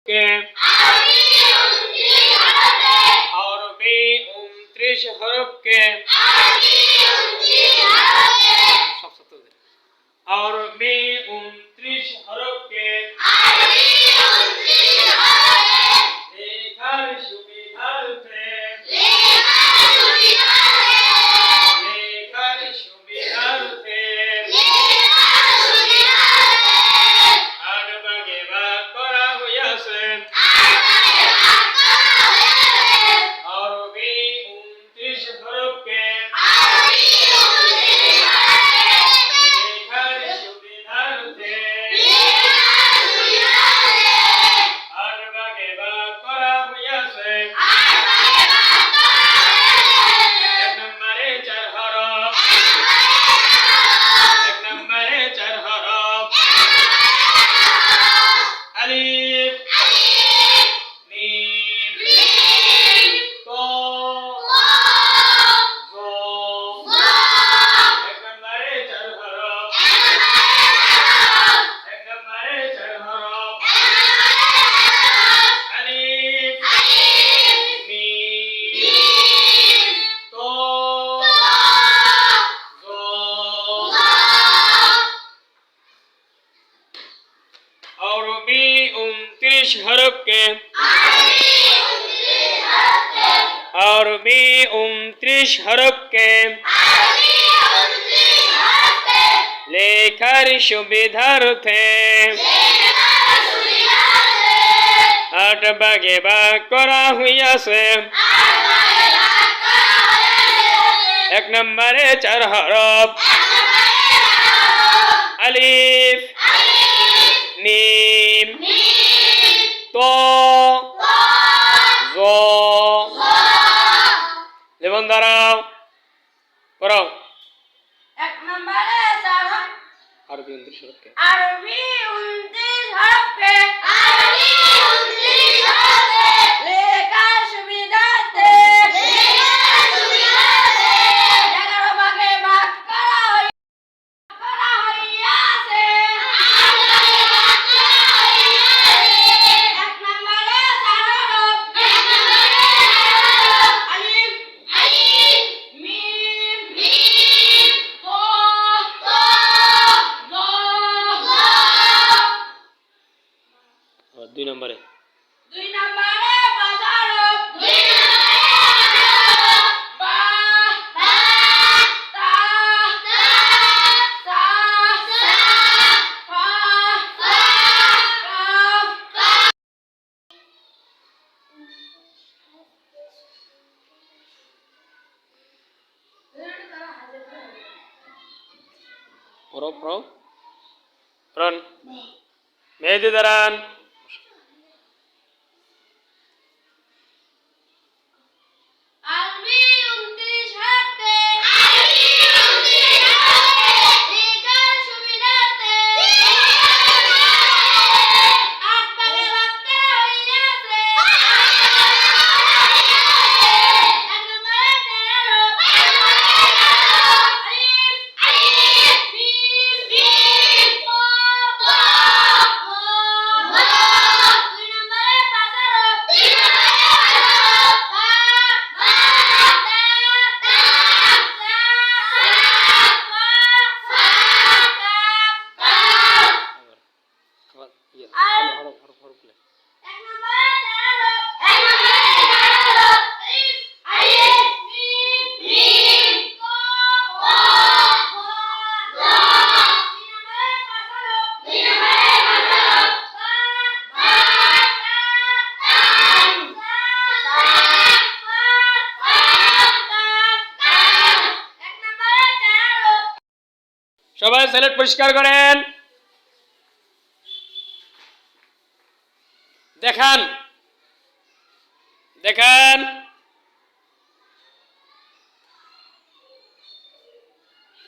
के और भी 29 हरफ के और भी 29 हरफ के লেখার সুবিধার্থে আট ভাগে ভাগ করা হইয়াছে আরবি 29 হরফকে লেখার সুবিধার্থে আট ভাগে ভাগ করা হইয়াছে এক নম্বরে 4 হরফ এক নম্বরে 4 হরফ আলিফ মিম তো এক নম্বরে 4 হরফ এক নম্বরে 4 হরফ আলিফ মিম তো और भी 29 हरफ के और भी 29 हरफ के লেখার সুবিধার্থে আট ভাগে ভাগ করা হইয়াছে এক নম্বরে 4 হরফ আলিফ মিম তো লেবন দাঁড়াও পড়াও এক নম্বরে 4 হরফ আরবি 29 হরফকে আরবি 29 হরফে লেখার সুবিধার্থে 11 ভাগে ভাগ করা হইয়াছে এক নম্বরে 4 হরফ আলিফ মিম তো আর 2 নম্বরে 2 নম্বরে 5 হরফ বা তা সা ফা কাফ পড়ো পড়ো পড়ন মেহেদি দাঁড়ান আরবি 29 হরফে লেখার সুবিধার্থে আট ভাগে ভাগ করা হইয়াছে এক নম্বরে 4 হরফ আলিফ মিম তো দুই নম্বরে 5 হরফ হরফ হরফ হরফ লে সবাই স্লেট পরিষ্কার করেন দেখান দেখান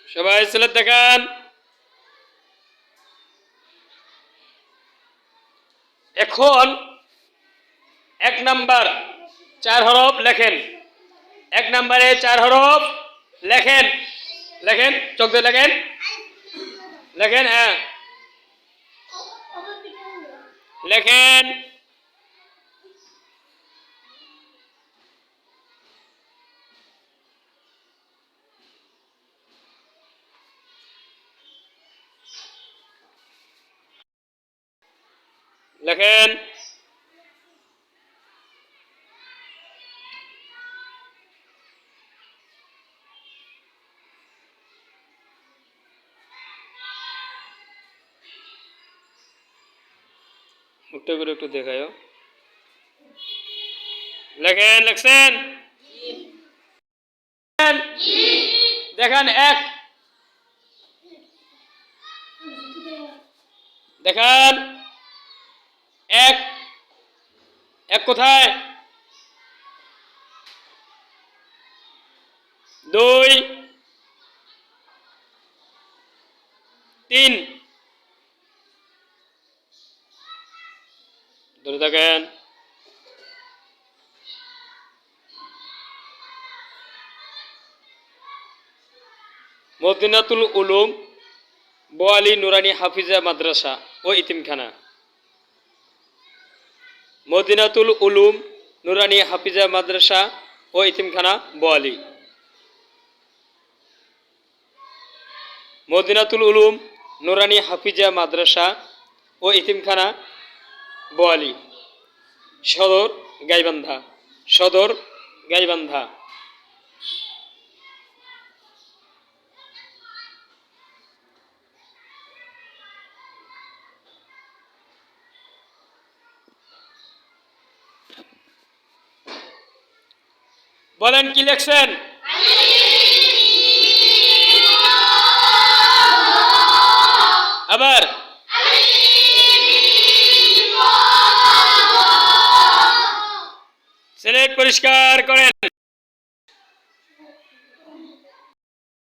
সবাই স্লেট দেখান এখন এক নাম্বার 4 হরফ লেখেন এক নম্বরে 4 হরফ লেখেন লেখেন চোখ দিয়ে লেখেন লেখেন হ্যাঁ লেখেন লেখেন। মুখটা করে একটু দেখায়। লেখেন, লেখছেন? দেখান এক। দেখান এক। এক কোথায়? 2 3 ধরে থাকেন। মদিনাতুল উলুম বোয়ালি নুরানি হাফিজা মাদ্রাসা ও ইতিমখানা। মদিনাতুল উলুম নুরানি হাফিজা মাদ্রাসা ও ইতিমখানা বোয়ালি। মদিনাতুল উলুম নুরানি হাফিজা মাদ্রাসা ও ইতিমখানা বোয়ালি। সদর গাইবান্ধা। সদর গাইবান্ধা। বলেন কি লেখছেন? আবার সিলেট পরিষ্কার করেন।